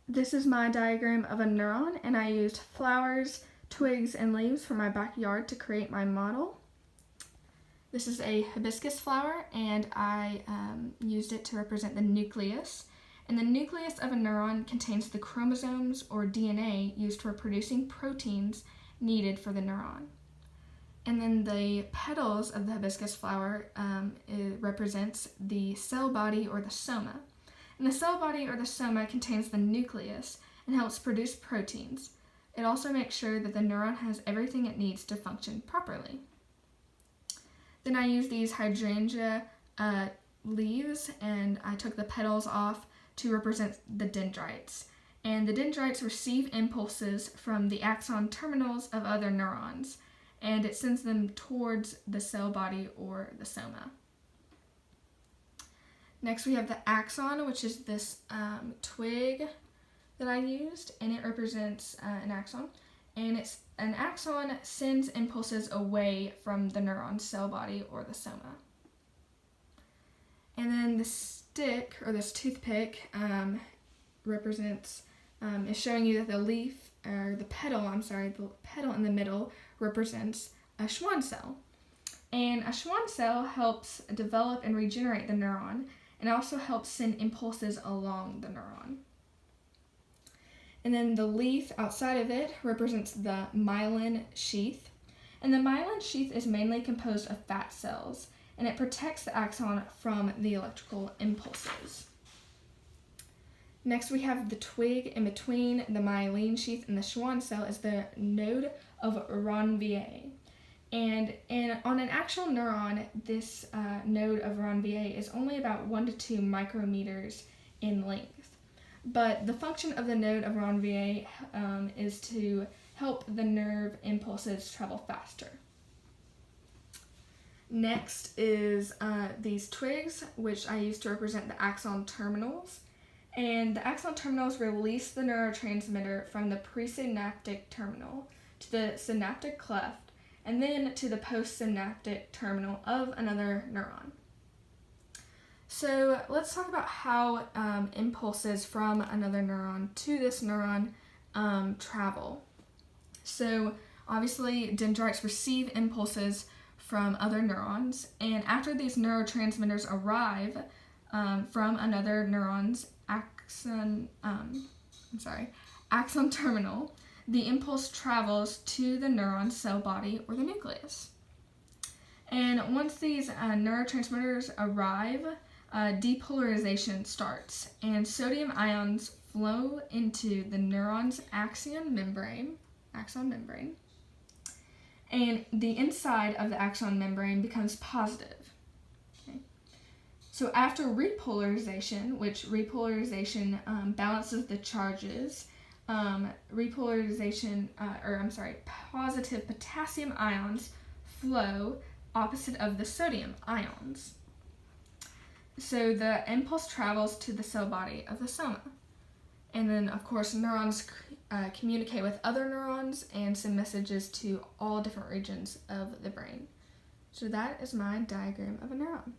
This is my diagram of a neuron, and I used flowers, twigs, and leaves from my backyard to create my model. This is a hibiscus flower, and I used it to represent the nucleus. And the nucleus of a neuron contains the chromosomes or DNA used for producing proteins needed for the neuron. And then the petals of the hibiscus flower it represents the cell body or the soma. And the cell body or the soma contains the nucleus and helps produce proteins. It also makes sure that the neuron has everything it needs to function properly. Then I used these hydrangea leaves, and I took the petals off to represent the dendrites. And the dendrites receive impulses from the axon terminals of other neurons, and it sends them towards the cell body or the soma. Next we have the axon, which is this twig that I used, and it represents an axon. And an axon sends impulses away from the neuron's cell body or the soma. And then the stick, or this toothpick, is showing you that the petal in the middle represents a Schwann cell. And a Schwann cell helps develop and regenerate the neuron, and also helps send impulses along the neuron. And then the leaf outside of it represents the myelin sheath. And the myelin sheath is mainly composed of fat cells, and it protects the axon from the electrical impulses. Next we have the twig. In between the myelin sheath and the Schwann cell is the node of Ranvier. And on an actual neuron, this node of Ranvier is only about 1 to 2 micrometers in length. But the function of the node of Ranvier is to help the nerve impulses travel faster. Next is these twigs, which I use to represent the axon terminals. And the axon terminals release the neurotransmitter from the presynaptic terminal to the synaptic cleft, and then to the postsynaptic terminal of another neuron. So let's talk about how impulses from another neuron to this neuron travel. So obviously dendrites receive impulses from other neurons, and after these neurotransmitters arrive from another neuron's axon terminal, the impulse travels to the neuron's cell body or the nucleus. And once these neurotransmitters arrive, depolarization starts, and sodium ions flow into the neuron's axon membrane, and the inside of the axon membrane becomes positive. Okay. So after repolarization, which repolarization balances the charges, positive potassium ions flow opposite of the sodium ions. So the impulse travels to the cell body of the soma. And then, of course, neurons communicate with other neurons and send messages to all different regions of the brain. So that is my diagram of a neuron.